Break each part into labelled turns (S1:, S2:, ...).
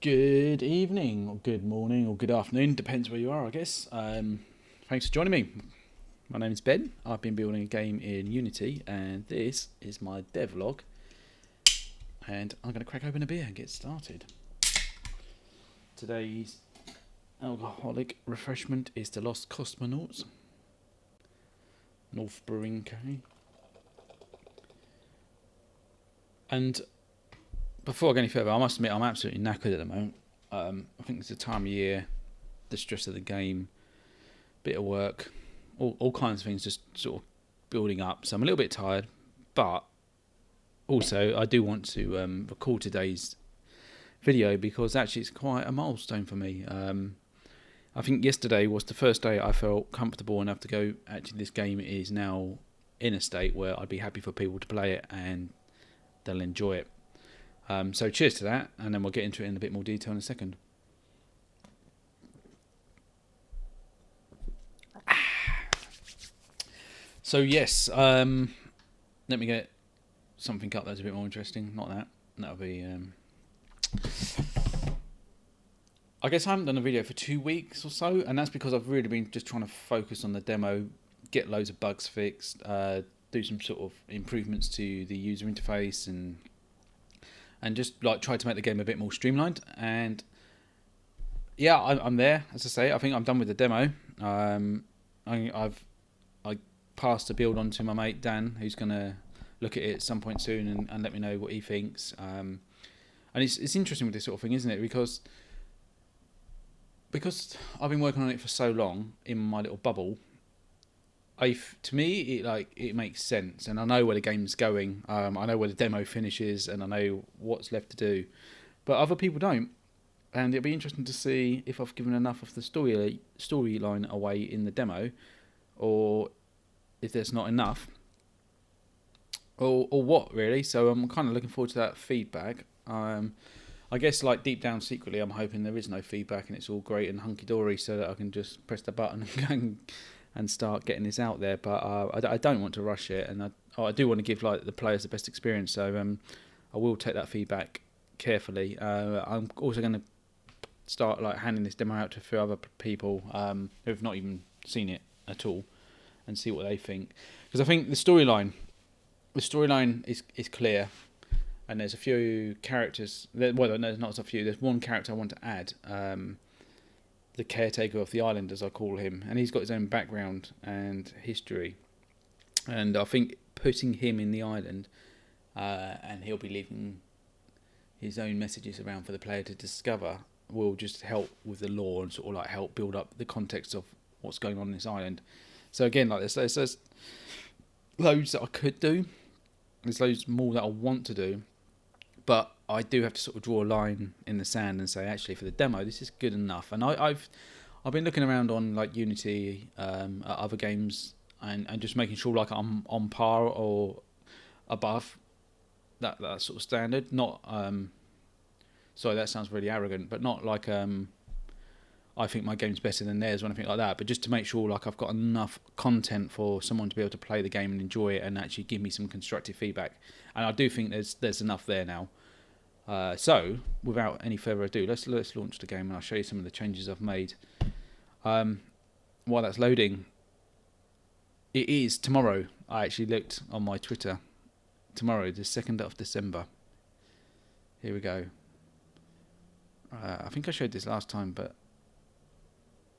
S1: Good evening, or good morning, or good afternoon, depends where you are, I guess. Thanks for joining me. My name is Ben. I've been building a game in Unity, and this is my devlog. And I'm going to crack open a beer and get started. Today's alcoholic refreshment is the Lost Cosmonauts, North Brewing Company. And before I go any further, I must admit I'm absolutely knackered at the moment. I think it's the time of year, the stress of the game, bit of work, all kinds of things just sort of building up. So I'm a little bit tired, but also I do want to record today's video because actually it's quite a milestone for me. I think yesterday was the first day I felt comfortable enough to go, actually this game is now in a state where I'd be happy for people to play it and they'll enjoy it. So cheers to that, and then we'll get into it in a bit more detail in a second. So yes, let me get something up that's a bit more interesting. Not that. That'll be... I guess I haven't done a video for 2 weeks or so, and that's because I've really been just trying to focus on the demo, get loads of bugs fixed, do some sort of improvements to the user interface, and just like try to make the game a bit more streamlined. And yeah, I'm there. As I say, I think I'm done with the demo. I passed the build on to my mate Dan, who's going to look at it at some point soon and let me know what he thinks. And it's interesting with this sort of thing, isn't it? Because I've been working on it for so long in my little bubble, to me it makes sense, and I know where the game's going. I know where the demo finishes, and I know what's left to do. But other people don't, and it'll be interesting to see if I've given enough of the storyline away in the demo, or if there's not enough, or what really. So I'm kind of looking forward to that feedback. I guess like deep down secretly I'm hoping there is no feedback and it's all great and hunky-dory, so that I can just press the button and start getting this out there. But I don't want to rush it, and I do want to give like the players the best experience, so I will take that feedback carefully. I'm also going to start like handing this demo out to a few other people who've not even seen it at all, and see what they think, because I think the storyline is clear, and there's a few characters. Well, there's not a few. There's one character I want to add, the caretaker of the island, as I call him, and he's got his own background and history, and I think putting him in the island, and he'll be leaving his own messages around for the player to discover, will just help with the lore and sort of like help build up the context of what's going on in this island. So again, like there's loads that I could do. There's loads more that I want to do, but I do have to sort of draw a line in the sand and say, actually, for the demo, this is good enough. And I've been looking around on like Unity, at other games, and just making sure like I'm on par or above that sort of standard. Not sorry, that sounds really arrogant, but not like I think my game's better than theirs or anything like that, but just to make sure like I've got enough content for someone to be able to play the game and enjoy it and actually give me some constructive feedback. And I do think there's enough there now. So without any further ado, let's launch the game, and I'll show you some of the changes I've made. While that's loading, it is tomorrow. I actually looked on my Twitter. Tomorrow, the 2nd of December. Here we go. I think I showed this last time, but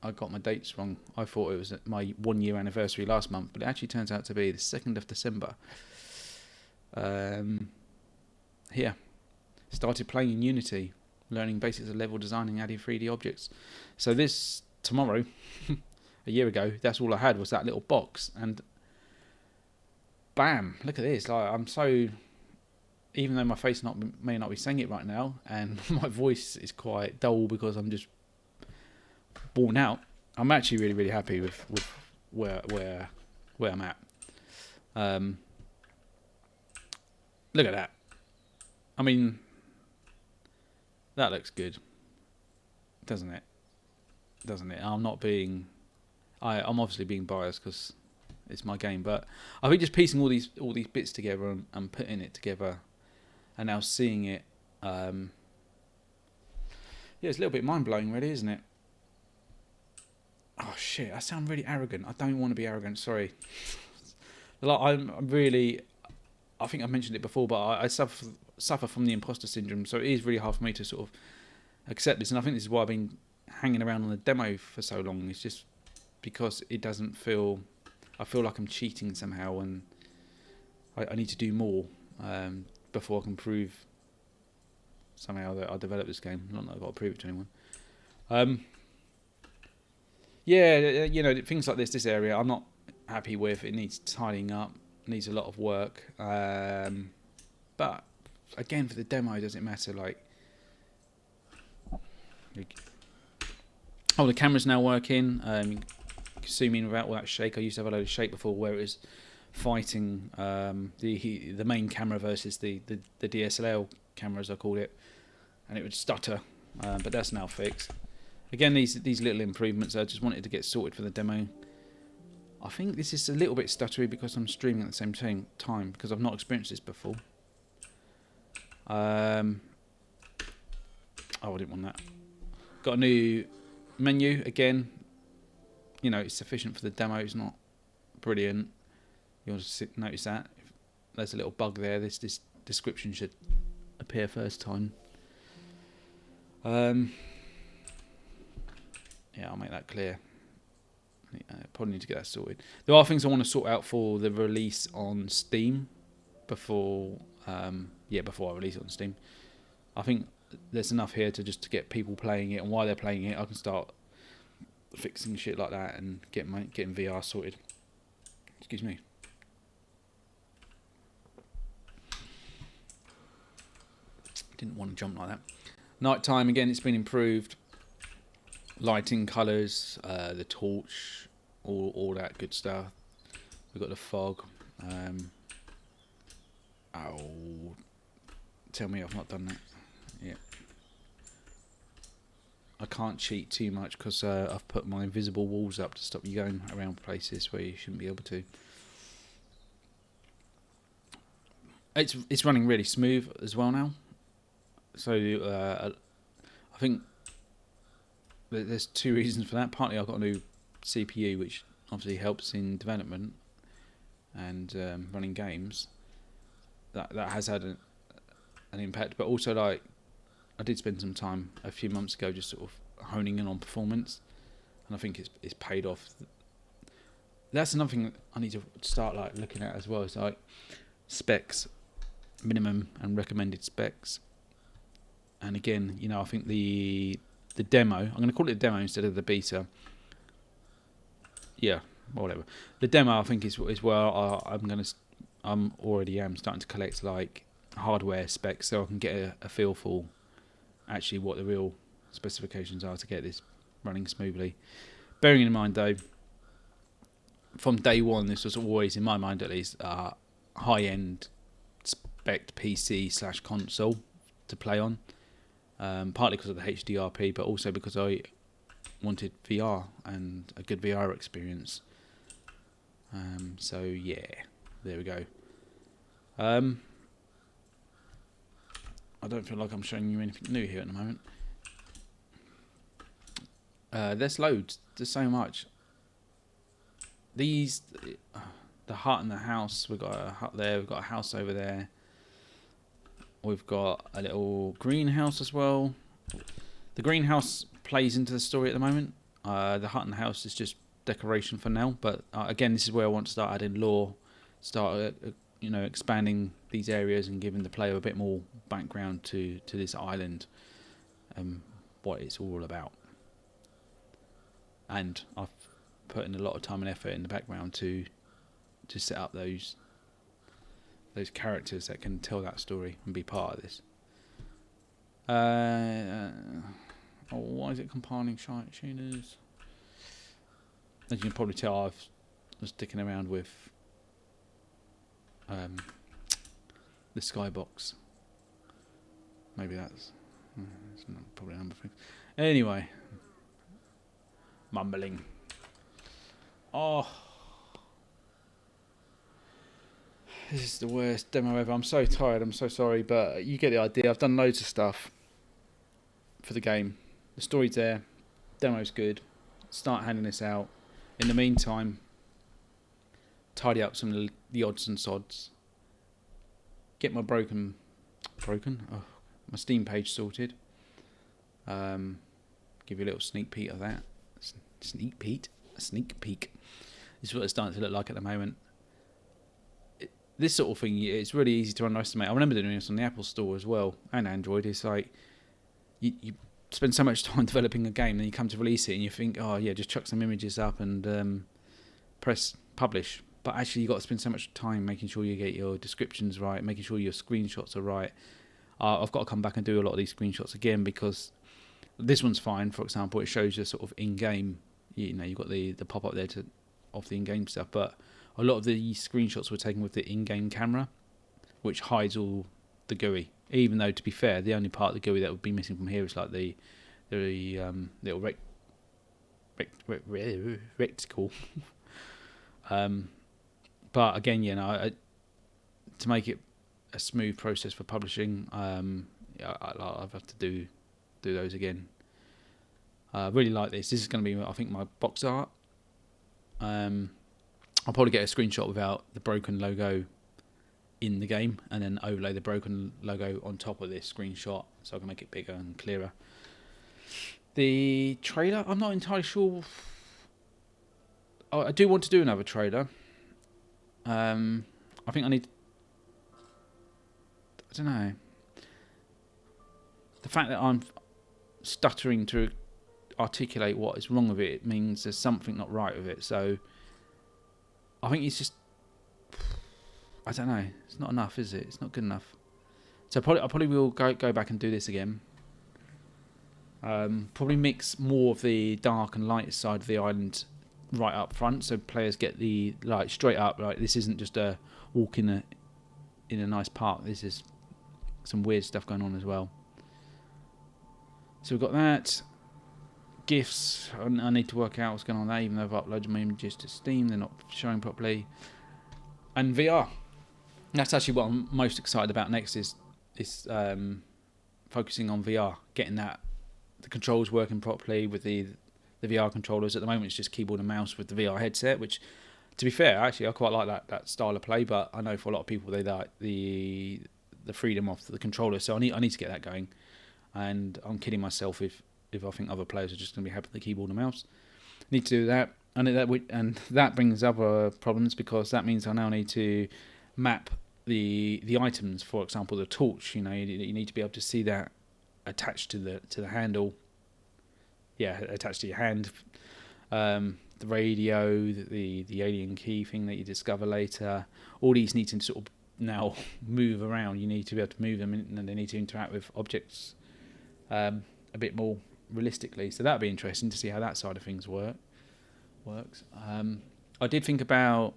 S1: I got my dates wrong. I thought it was my 1 year anniversary last month, but it actually turns out to be the 2nd of December. Here. Started playing in Unity, learning basics of level designing, adding 3D objects. So this, tomorrow, a year ago, that's all I had was that little box, and bam, look at this. Like, I'm so, even though my face may not be saying it right now, and my voice is quite dull because I'm just worn out, I'm actually really, really happy with where I'm at. Look at that. I mean, that looks good, doesn't it? I'm not being, I'm obviously being biased because it's my game, but I think just piecing all these bits together and putting it together, and now seeing it Yeah, it's a little bit mind blowing, really, isn't it? Oh shit! I sound really arrogant. I don't want to be arrogant. Sorry. Like I'm really. I think I mentioned it before, but I suffer from the imposter syndrome, so it is really hard for me to sort of accept this. And I think this is why I've been hanging around on the demo for so long. It's just because it doesn't feel. I feel like I'm cheating somehow, and I need to do more before I can prove somehow that I developed this game. Not that I've got to prove it to anyone. Yeah, things like this area, I'm not happy with. It needs tidying up, needs a lot of work. But again, for the demo, it doesn't matter. Like, the camera's now working. You can zoom in without all that shake. I used to have a load of shake before, where it was fighting the main camera versus the DSLR camera, as I called it, and it would stutter. But that's now fixed. Again, these little improvements, I just wanted to get sorted for the demo. I think this is a little bit stuttery because I'm streaming at the same time, because I've not experienced this before. I didn't want that. Got a new menu again. It's sufficient for the demo. It's not brilliant. You'll notice that there's a little bug there. This description should appear first time. Yeah, I'll make that clear. Probably need to get that sorted. There are things I want to sort out for the release on Steam before I release it on Steam. I think there's enough here to get people playing it, and while they're playing it, I can start fixing shit like that and getting VR sorted. Excuse me. Didn't want to jump like that. Nighttime again, it's been improved. Lighting, colours, the torch, all that good stuff. We've got the fog. Tell me I've not done that. Yeah. I can't cheat too much because I've put my invisible walls up to stop you going around places where you shouldn't be able to. It's running really smooth as well now. So I think there's two reasons for that. Partly I've got a new CPU, which obviously helps in development and running games. That has had an impact, but also like I did spend some time a few months ago just sort of honing in on performance, and I think it's paid off. That's another thing I need to start like looking at as well. It's like specs, minimum and recommended specs. And again, I think the demo, I'm going to call it a demo instead of the beta. Yeah, whatever. The demo I think is where I'm already starting to collect like hardware specs, so I can get a feel for actually what the real specifications are to get this running smoothly. Bearing in mind though, from day one, this was always, in my mind at least, high-end spec PC/console to play on. Partly because of the HDRP, but also because I wanted VR and a good VR experience. So yeah, there we go. I don't feel like I'm showing you anything new here at the moment. There's loads. There's so much. The hut and the house. We've got a hut there. We've got a house over there. We've got a little greenhouse as well. The greenhouse plays into the story at the moment. The hut and the house is just decoration for now. But again, this is where I want to start adding lore, start expanding these areas and giving the player a bit more background to this island, what it's all about. And I've put in a lot of time and effort in the background to set up those characters that can tell that story and be part of this. Why is it compiling tuners? As you can probably tell, I was sticking around with the skybox. Maybe that's probably a number of things. Anyway, mumbling. This is the worst demo ever. I'm so tired. I'm so sorry, but you get the idea. I've done loads of stuff for the game. The story's there, demo's good. Start handing this out. In the meantime, tidy up some of the odds and sods. Get my my Steam page sorted. Give you a little sneak peek of that. A sneak peek. This is what it's starting to look like at the moment. This sort of thing, it's really easy to underestimate. I remember doing this on the Apple Store as well, and Android. It's like you spend so much time developing a game, then you come to release it, and you think, oh yeah, just chuck some images up and press publish. But actually, you've got to spend so much time making sure you get your descriptions right, making sure your screenshots are right. I've got to come back and do a lot of these screenshots again, because this one's fine. For example, it shows you sort of in-game. You've got the pop-up there of the in-game stuff, but a lot of the screenshots were taken with the in-game camera, which hides all the GUI. Even though, to be fair, the only part of the GUI that would be missing from here is like the little reticle. But again, to make it a smooth process for publishing, I'll have to do those again. I really like this. This is going to be, I think, my box art. I'll probably get a screenshot without the broken logo in the game, and then overlay the broken logo on top of this screenshot so I can make it bigger and clearer. The trailer, I'm not entirely sure. I do want to do another trailer. I think I don't know. The fact that I'm stuttering to articulate what is wrong with it means there's something not right with it. So I think it's just, I don't know. It's not enough, is it? It's not good enough. So I probably will go back and do this again. Probably mix more of the dark and light side of the island right up front, so players get the like straight up. Like, this isn't just a walk in a nice park. This is some weird stuff going on as well. So we've got that. GIFs, I need to work out what's going on there, even though I've uploaded my images to Steam, they're not showing properly. And VR. That's actually what I'm most excited about next, is focusing on VR, getting the controls working properly with the VR controllers. At the moment it's just keyboard and mouse with the VR headset, which, to be fair, actually I quite like that style of play, but I know for a lot of people they like the freedom of the controller, so I need to get that going. And I'm kidding myself if I think other players are just going to be happy with the keyboard and mouse. I need to do that, and that brings other problems, because that means I now need to map the items. For example, the torch. You need to be able to see that attached to the handle. Yeah, attached to your hand. The radio, the alien key thing that you discover later. All these need to sort of now move around. You need to be able to move them, and they need to interact with objects a bit more realistically. So that'd be interesting to see how that side of things works. I did think about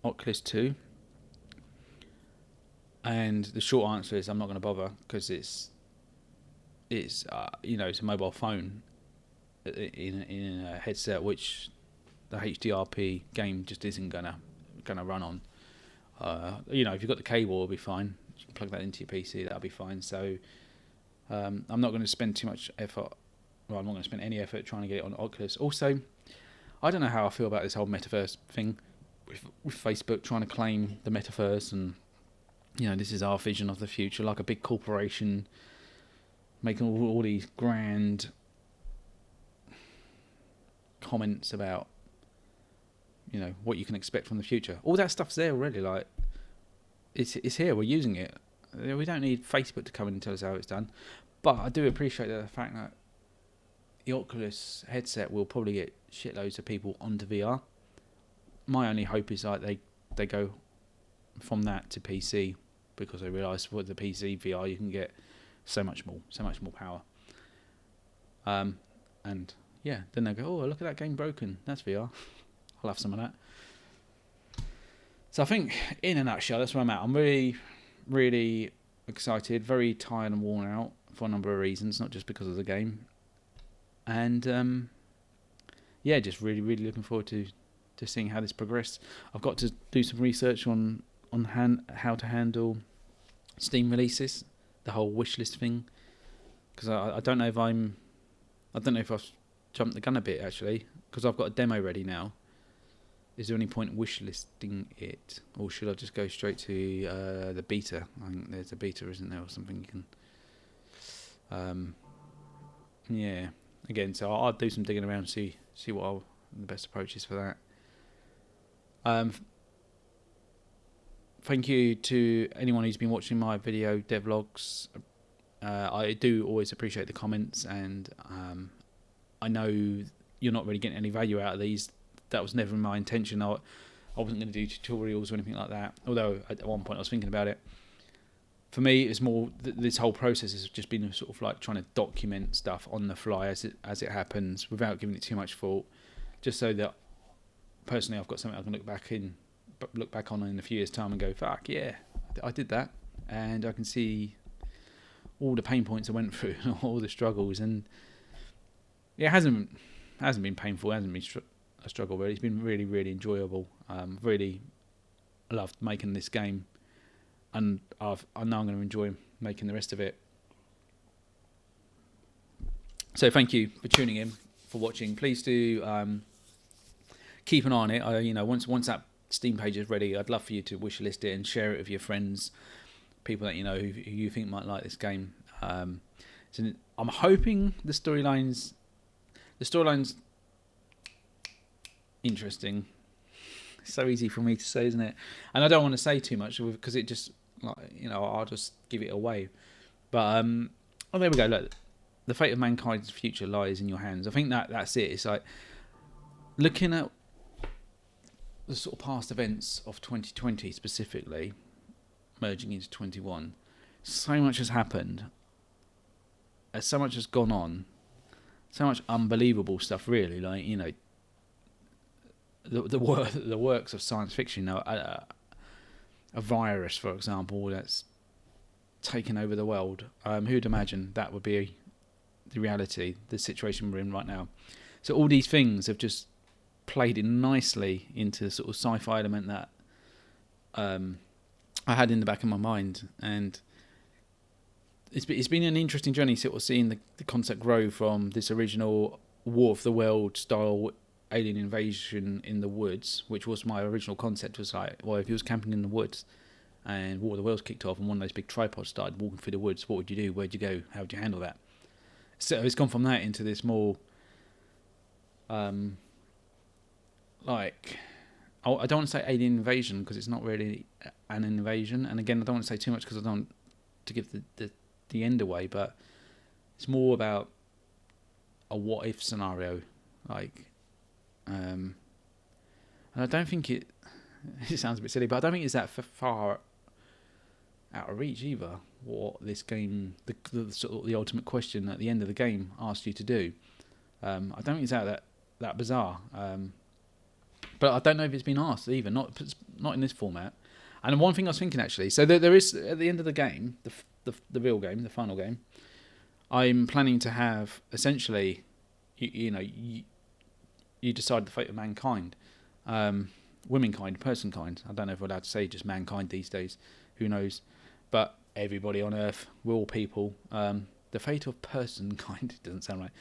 S1: Oculus 2, and the short answer is I'm not going to bother, because it's a mobile phone in a headset, which the HDRP game just isn't gonna run on. If you've got the cable, it'll be fine. You can plug that into your PC, that'll be fine. So I'm not going to spend too much effort. Well, I'm not going to spend any effort trying to get it on Oculus. Also, I don't know how I feel about this whole metaverse thing with Facebook trying to claim the metaverse, and this is our vision of the future, like a big corporation making all these grand comments about what you can expect from the future. All that stuff's there already. Like, it's here. We're using it. We don't need Facebook to come in and tell us how it's done. But I do appreciate the fact that the Oculus headset will probably get shitloads of people onto VR. My only hope is like they go from that to PC, because they realise with the PC VR you can get so much more power. And yeah, then they go, oh, look at that game broken. That's VR. I'll have some of that. So I think, in a nutshell, that's where I'm at. I'm really, really excited, very tired and worn out for a number of reasons, not just because of the game. And just really, really looking forward to seeing how this progresses. I've got to do some research on how to handle Steam releases, the whole wishlist thing, because I don't know if I'm I don't know if I've jumped the gun a bit actually, because I've got a demo ready now. Is there any point wishlisting it, or should I just go straight to the beta? I think there's a beta, isn't there, or something you can. Yeah. Again, so I'll do some digging around, see what the best approach is for that. Thank you to anyone who's been watching my video devlogs. I do always appreciate the comments, and I know you're not really getting any value out of these. That was never my intention. I wasn't going to do tutorials or anything like that, although at one point I was thinking about it. For me, it's more this whole process has just been sort of like trying to document stuff on the fly as it happens, without giving it too much thought, just so that personally I've got something I can look back on in a few years' time and go, fuck yeah, I did that, and I can see all the pain points I went through, all the struggles, and it hasn't been painful, it hasn't been a struggle really. It's been really, really enjoyable. Really loved making this game, and I know I'm going to enjoy making the rest of it. So thank you for tuning in, for watching. Please do keep an eye on it. Once that Steam page is ready, I'd love for you to wish list it and share it with your friends, people that you know who you think might like this game. So I'm hoping the storyline's interesting. It's so easy for me to say, isn't it? And I don't want to say too much because it just, I'll just give it away. But there we go. Look, the fate of mankind's future lies in your hands. I think that's it. It's like looking at the sort of past events of 2020 specifically, merging into 21. So much has happened. So much has gone on. So much unbelievable stuff, really. The works of science fiction. A virus, for example, that's taken over the world. Who'd imagine that would be the reality, the situation we're in right now? So all these things have just played in nicely into the sort of sci-fi element that I had in the back of my mind, and it's been an interesting journey, sort of seeing the concept grow from this original War of the World style alien invasion in the woods, which was my original concept. Was like, well, if you was camping in the woods and War of the Worlds kicked off and one of those big tripods started walking through the woods, what would you do? Where'd you go? How would you handle that? So it's gone from that into this more I don't want to say alien invasion because it's not really an invasion, and again I don't want to say too much because I don't want to give the end away, but it's more about a what if scenario, and I don't think it sounds a bit silly, but I don't think it's that far out of reach either, what this game, the ultimate question at the end of the game asks you to do. I don't think it's that bizarre, but I don't know if it's been asked either, not in this format. And one thing I was thinking actually, so there is, at the end of the game, the real game, the final game, I'm planning to have essentially, you decide the fate of mankind, womankind, personkind. I don't know if we're allowed to say just mankind these days. Who knows? But everybody on Earth, we're all people. The fate of personkind, it doesn't sound right.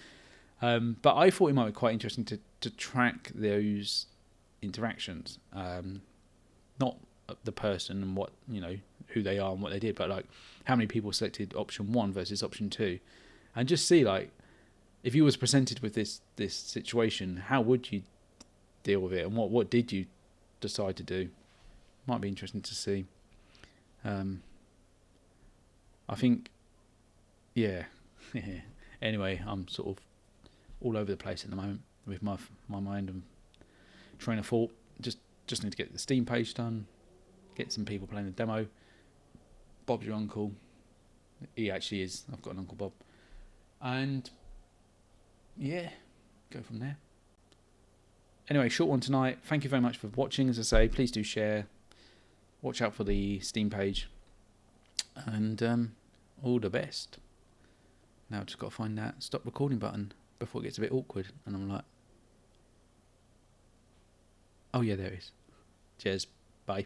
S1: But I thought it might be quite interesting to track those interactions, not the person and what who they are and what they did, but how many people selected option 1 versus option 2, and just see if you was presented with this situation, how would you deal with it, and what did you decide to do? Might be interesting to see. I think, yeah. Anyway, I'm sort of all over the place at the moment with my mind and train of thought. Just need to get the Steam page done, get some people playing the demo. Bob's your uncle. He actually is. I've got an Uncle Bob. And yeah, go from there. Anyway, short one tonight. Thank you very much for watching. As I say, please do share. Watch out for the Steam page. And all the best. Now I've just got to find that stop recording button before it gets a bit awkward. And I'm like, oh yeah, there it is. Cheers. Bye.